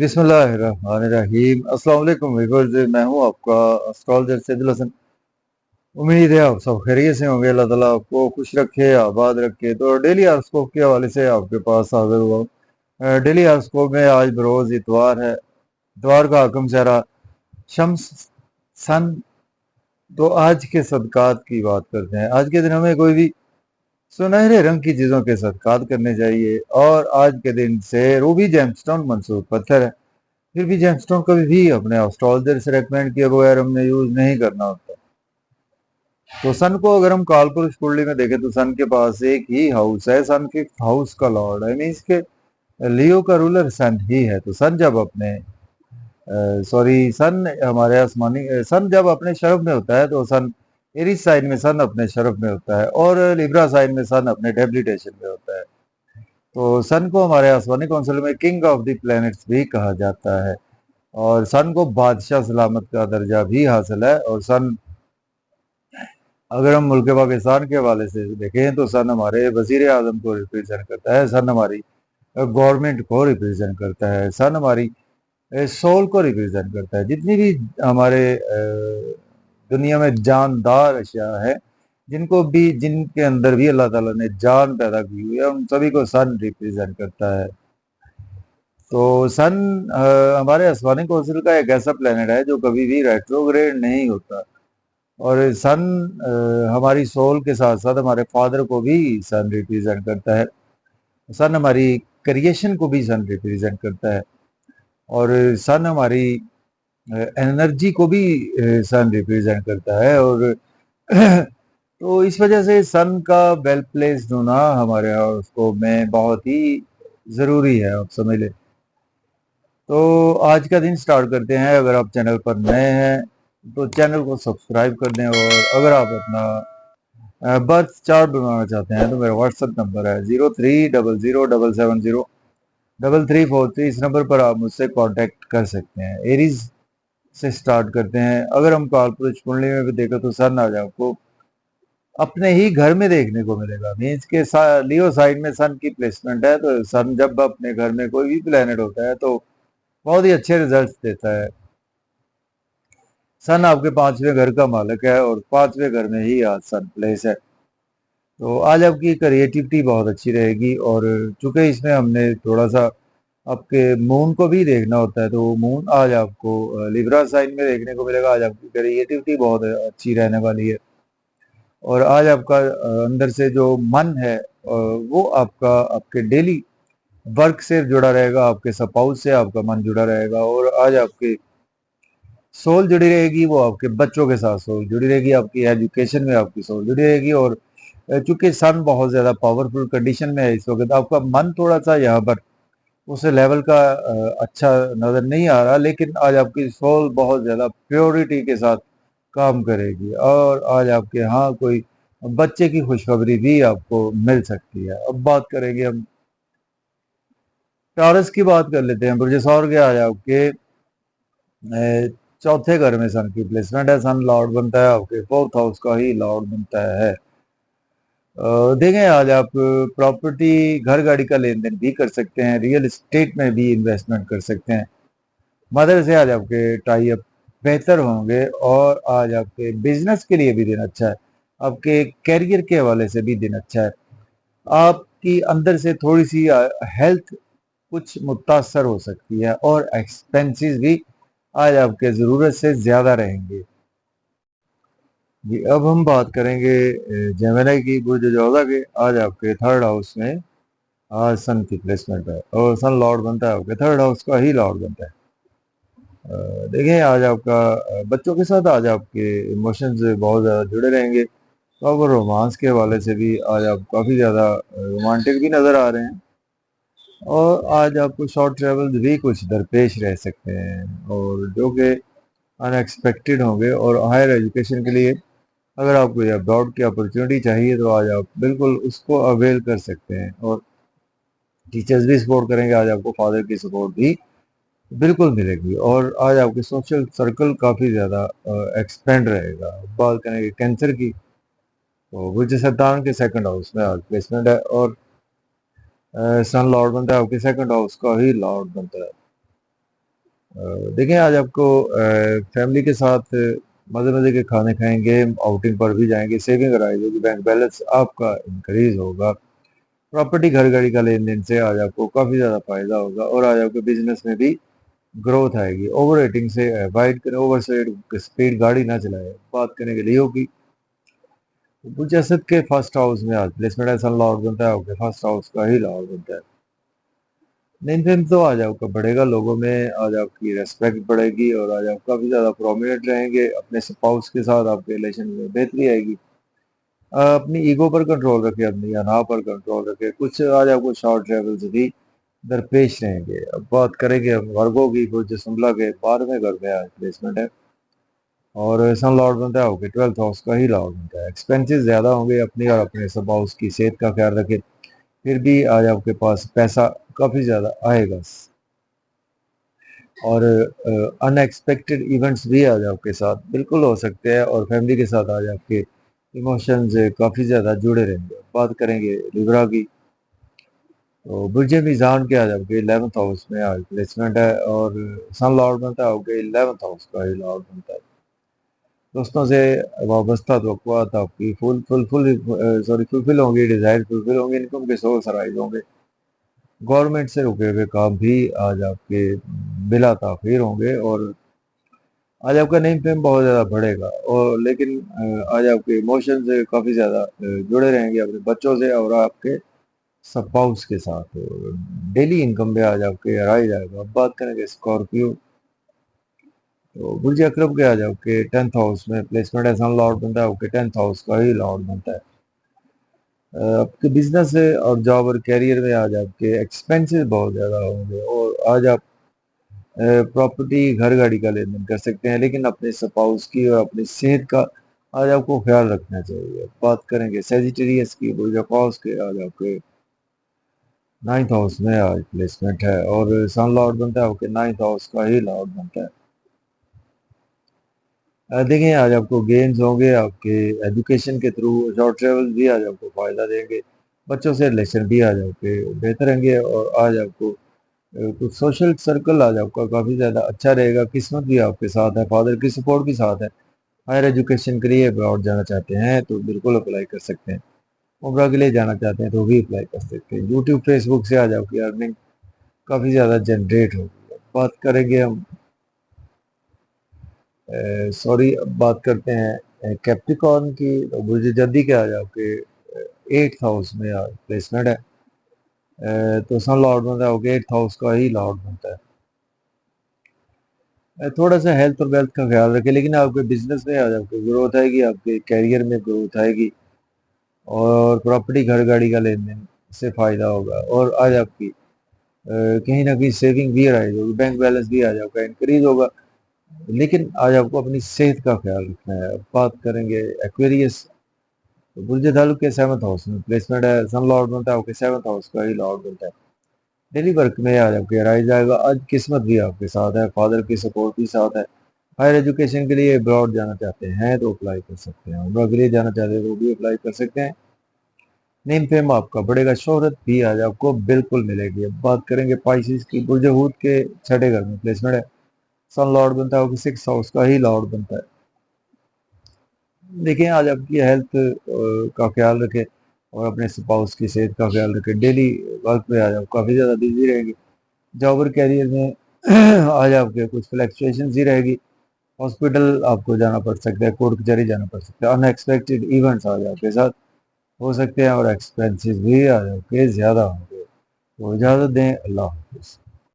बिस्मिल्लाहिर्रहमानिर्रहीम। अस्सलाम वालेकुम व्यूअर्स, मैं हूं आपका एस्ट्रोलॉजर सैदुल हसन। उम्मीद है आप सब खैरियत से होंगे। अल्लाह ताला आपको खुश रखे, आबाद रखे। तो डेली हॉरोस्कोप के हवाले से आपके पास हाजिर हुआ हूं। डेली हॉरोस्कोप में आज बरोज इतवार है। इतवार का हकम सहरा शम्स सन। तो आज के सदकात की बात करते हैं। आज के दिनों में कोई भी सुनहरे रंग की चीजों के सदकात करने चाहिए। और आज के दिन से रूबी जेमस्टोन मंसूब पत्थर है। फिर भी जेमस्टोन कभी भी अपने एस्ट्रोलॉजर से रेकमेंड किए बगैर हमने यूज नहीं करना होता। तो सन को अगर हम कालपुरुष कुंडली में देखें तो सन के पास एक ही हाउस है। सन फिफ्थ हाउस का लॉर्ड है, मीन्स के लियो का रूलर सन ही है। तो सन जब अपने सन हमारे आसमानी सन जब अपने शरफ में होता है तो सन एरीज साइन में सन अपने शरफ में होता है, और लिब्रा साइन में सन अपने डेबिलिटेशन में होता है। तो सन को हमारे आसमानी काउंसिल में किंग ऑफ द प्लैनेट्स भी कहा जाता है, और सन को बादशाह सलामत का दर्जा भी हासिल है। और सन अगर हम मुल्क पाकिस्तान के हवाले से देखें तो सन हमारे वजीर आजम को रिप्रेजेंट करता है। सन हमारी गवर्नमेंट को रिप्रेजेंट करता है। सन हमारी सोल को रिप्रेजेंट करता है। जितनी भी हमारे दुनिया में जानदार अशिया है, जिनके अंदर भी अल्लाह ताला ने जान पैदा की हुई है, उन सभी को सन रिप्रेजेंट करता है। तो सन हमारे आसमानी कौंसिल का एक ऐसा प्लेनेट है जो कभी भी रेट्रोग्रेड नहीं होता। और सन हमारी सोल के साथ साथ हमारे फादर को भी सन रिप्रेजेंट करता है। सन हमारी क्रिएशन को भी सन रिप्रेजेंट करता है। और सन हमारी एनर्जी को भी सन रिप्रेजेंट करता है। और तो इस वजह से सन का वेल प्लेस्ड होना हमारे हॉरोस्कोप में बहुत ही ज़रूरी है, आप समझ लें। तो आज का दिन स्टार्ट करते हैं। अगर आप चैनल पर नए हैं तो चैनल को सब्सक्राइब कर दें। और अगर आप अपना बर्थ चार्ट बनवाना चाहते हैं तो मेरा व्हाट्सएप नंबर है 030077033343। इस नंबर पर आप मुझसे कांटेक्ट कर सकते हैं। एरीज से स्टार्ट करते हैं। अगर हम कालपुरुष कुंडली में भी देखें तो सन आज आपको अपने ही घर में देखने को मिलेगा। मीन्स के लियो साइन में सन की प्लेसमेंट है। तो सन जब अपने घर में कोई भी प्लेनेट होता है तो बहुत ही अच्छे रिजल्ट्स देता है। सन आपके पांचवें घर का मालिक है और पांचवें घर में ही आज सन प्लेस है। तो आज आपकी क्रिएटिविटी बहुत अच्छी रहेगी। और चूंकि इसमें हमने थोड़ा सा आपके मून को भी देखना होता है, तो मून आज आपको लिब्रा साइन में देखने को मिलेगा। आज आपकी क्रिएटिविटी बहुत अच्छी रहने वाली है। और आज आपका अंदर से जो मन है वो आपका आपके डेली वर्क से जुड़ा रहेगा, आपके स्पाउस से आपका मन जुड़ा रहेगा। और आज आपके सोल जुड़ी रहेगी, वो आपके बच्चों के साथ सोल जुड़ी रहेगी, आपकी एजुकेशन में आपकी सोल जुड़ी रहेगी। और चूंकि सन बहुत ज़्यादा पावरफुल कंडीशन में है इस वक्त, आपका मन थोड़ा सा यहाँ पर उस लेवल का अच्छा नज़र नहीं आ रहा, लेकिन आज आपकी सोल बहुत ज़्यादा प्योरिटी के साथ काम करेगी। और आज आपके यहाँ कोई बच्चे की खुशखबरी भी आपको मिल सकती है। अब बात करेंगे हम टॉरस की। बात कर लेते हैं। बुर्जसौर के आज आपके चौथे घर में सन की प्लेसमेंट है। सन लॉर्ड बनता है आपके फोर्थ हाउस का ही लॉर्ड बनता है। देखें आज आप प्रॉपर्टी घर गाड़ी का लेन देन भी कर सकते हैं, रियल एस्टेट में भी इन्वेस्टमेंट कर सकते हैं। मदर से आज आपके टाई अप बेहतर होंगे। और आज आपके बिजनेस के लिए भी दिन अच्छा है। आपके कैरियर के हवाले से भी दिन अच्छा है। आपकी अंदर से थोड़ी सी हेल्थ कुछ मुतासर हो सकती है, और एक्सपेंसेस भी आज आपके ज़रूरत से ज़्यादा रहेंगे। जी, अब हम बात करेंगे जेमिनी की। बुर्ज जोधा के आज आपके थर्ड हाउस में आज सन की प्लेसमेंट है, और सन लॉर्ड बनता है आपके थर्ड हाउस का ही लॉर्ड बनता है। देखें आज आपका बच्चों के साथ आज आपके इमोशंस बहुत ज़्यादा जुड़े रहेंगे। तो अब रोमांस के हवाले से भी आज आप काफ़ी ज़्यादा रोमांटिक भी नज़र आ रहे हैं। और आज आपको शॉर्ट ट्रेवल भी कुछ दरपेश रह सकते हैं, और जो कि अनएक्सपेक्टेड होंगे। और हायर एजुकेशन के लिए अगर आपको कोई अब्रॉड की अपॉर्चुनिटी चाहिए तो आज आप बिल्कुल उसको अवेल कर सकते हैं। और टीचर्स भी सपोर्ट करेंगे। आज आपको फादर की सपोर्ट भी बिल्कुल मिलेगी। और आज आपके सोशल सर्कल काफ़ी ज़्यादा एक्सपेंड रहेगा। बात करेंगे कैंसर की, तो बुर्ज शैतान के सेकंड हाउस में आज प्लेसमेंट है। और सन लॉर्ड बनता है आपके सेकंड हाउस का ही लॉर्ड बनता है। देखिए आज आपको फैमिली के साथ मज़े-मज़े के खाने खाएँगे, आउटिंग पर भी जाएँगे, सेविंग राइज़ होगी, बैंक बैलेंस आपका इंक्रीज़ होगा। प्रॉपर्टी घर-गाड़ी का लेन-देन से आज आपको काफ़ी ज़्यादा फ़ायदा होगा और आज आपके बिज़नेस में भी ग्रोथ आएगी। ओवर रेटिंग से अवॉइड करें, ओवर स्पीड गाड़ी ना चलाएँ। बात करेंगे लियो की, बुर्ज असद के फर्स्ट हाउस में आज प्लेसमेंट है, सन लॉर्ड बनता है, आपके फर्स्ट हाउस का ही लॉर्ड बनता है। नेम-फेम तो आज आपका बढ़ेगा, लोगों में आज आपकी रिस्पेक्ट बढ़ेगी और आज आप काफ़ी ज़्यादा प्रोमिनेंट रहेंगे। अपने स्पाउस के साथ आपके रिलेशन में बेहतरी आएगी। अपनी ईगो पर कंट्रोल रखें, अपनी अना पर कंट्रोल रखें। कुछ आज आपको शॉर्ट ट्रैवल्स भी दरपेश रहेंगे। अब बात करेंगे हम वर्गों की, बुर्ज संभला के 12वें घर में आज प्लेसमेंट है और सन लॉर्ड बनता है, आपके 12th हाउस का ही लॉर्ड बनता है। एक्सपेंसेस ज़्यादा होंगे, अपनी और अपने स्पाउस की सेहत का ख्याल रखें। फिर भी आज आपके पास पैसा काफ़ी ज़्यादा आएगा और अनएक्सपेक्टेड इवेंट्स भी आज आपके साथ बिल्कुल हो सकते हैं और फैमिली के साथ आज आपके इमोशंस काफ़ी ज़्यादा जुड़े रहेंगे। बात करेंगे लिब्रा की, तो बुर्ज मीज़ान के आज आपके 11th हाउस में आज प्लेसमेंट है और सन लॉर्ड बनता है, आपके 11th हाउस का ही लॉर्ड बनता है। दोस्तों से वाबस्ता तवक्कुआत आपकी फुलफिल होंगी, डिज़ायर फुलफिल होंगे, इनकम के सोर्स राइज होंगे। गवर्नमेंट से रुके हुए काम भी आज आपके बिला ताख़ीर होंगे और आज आपका नेम फेम बहुत ज़्यादा बढ़ेगा और लेकिन आज आपके इमोशंस काफ़ी ज़्यादा जुड़े रहेंगे अपने बच्चों से और आपके स्पाउस के साथ। डेली इनकम में आज आपके राइज आएगा। अब बात करेंगे स्कॉर्पियो, तो बुर्ज अकरब के आज आपके 10th हाउस में प्लेसमेंट है, सन लॉर्ड बनता है, आपके 10th हाउस का ही लॉर्ड बनता है। आपके बिजनेस और जॉब और कैरियर में आज आपके एक्सपेंसेस बहुत ज़्यादा होंगे और आज आप प्रॉपर्टी घर गाड़ी का लेन देन कर सकते हैं, लेकिन अपने स्पाउस की और अपनी सेहत का आज आपको ख्याल रखना चाहिए। बात करेंगे सेजिटेरियस की, बुर्ज अकॉस के आज आपके 9th हाउस में आज प्लेसमेंट है और सन लॉर्ड बनता है, आपके 9th हाउस का ही लॉर्ड बनता है। देखिए आज आपको गेन्स होंगे, आपके एजुकेशन के थ्रू शॉर्ट ट्रैवल भी आज आपको फ़ायदा देंगे। बच्चों से रिलेशन भी आज आपके बेहतर रहेंगे और आज आपको कुछ सोशल सर्कल आज आपका काफ़ी ज़्यादा अच्छा रहेगा। किस्मत भी आपके साथ है, फादर की सपोर्ट भी साथ है। हायर एजुकेशन के लिए अब्रॉड जाना चाहते हैं तो बिल्कुल अप्लाई कर सकते हैं। उम्रा के लिए जाना चाहते हैं तो भी अप्लाई कर सकते हैं। यूट्यूब, फेसबुक से आज आपकी अर्निंग काफ़ी ज़्यादा जनरेट होगी। बात करेंगे हम अब बात करते हैं कैप्रिकॉर्न की, तो बुर्ज जद्दी के आज आपके 8th हाउस में आज प्लेसमेंट है। तो सन लॉर्ड बनता है, आपके 8th हाउस का ही लॉर्ड बनता है। थोड़ा सा हेल्थ और वेल्थ का ख्याल रखें, लेकिन आपके बिजनेस में आज आपकी ग्रोथ आएगी, आपके कैरियर में ग्रोथ आएगी और प्रॉपर्टी घर गाड़ी का लेन देन से फ़ायदा होगा और आज आपकी कहीं ना कहीं सेविंग भी राइज होगी, बैंक बैलेंस भी आज आपका इंक्रीज होगा, लेकिन आज आपको अपनी सेहत का ख्याल रखना है। अब बात करेंगे एक्वेरियस, तो बुर्ज दालू के 7th हाउस में प्लेसमेंट है, सन लॉर्ड बनता है, आपके 7th हाउस का ही लॉर्ड बनता है। डेली वर्क में आज आपके राइज आएगा, आज किस्मत भी आपके साथ है, फादर की सपोर्ट भी साथ है। हायर एजुकेशन के लिए अब्रॉड जाना चाहते हैं तो अप्लाई कर सकते हैं, उम्रा के लिए जाना चाहते हैं तो भी अप्लाई कर सकते हैं। नेम फेम आपका बढ़ेगा, शोहरत भी आज आपको बिल्कुल मिलेगी। अब बात करेंगे पाइसिस की, बुर्ज हूत के 6ठे घर में प्लेसमेंट है, सन लॉर्ड बनता है, आपके 6th हाउस का ही लॉर्ड बनता है। देखिए आज आपकी हेल्थ का ख्याल रखें और अपने स्पाउस की सेहत का ख्याल रखें। डेली वर्क में आज आप काफ़ी ज़्यादा बिजी रहेंगे। जॉब और कैरियर में आज आपके कुछ फ्लक्चुएशन ही रहेगी। हॉस्पिटल आपको जाना पड़ सकता है, कोर्ट कचहरी जाना पड़ सकता है। अनएक्सपेक्टेड इवेंट्स आज आपके साथ हो सकते हैं और एक्सपेंसेस भी आज आपके ज़्यादा होंगे। तो इजाज़त दें, अल्लाह हाफ़िज़।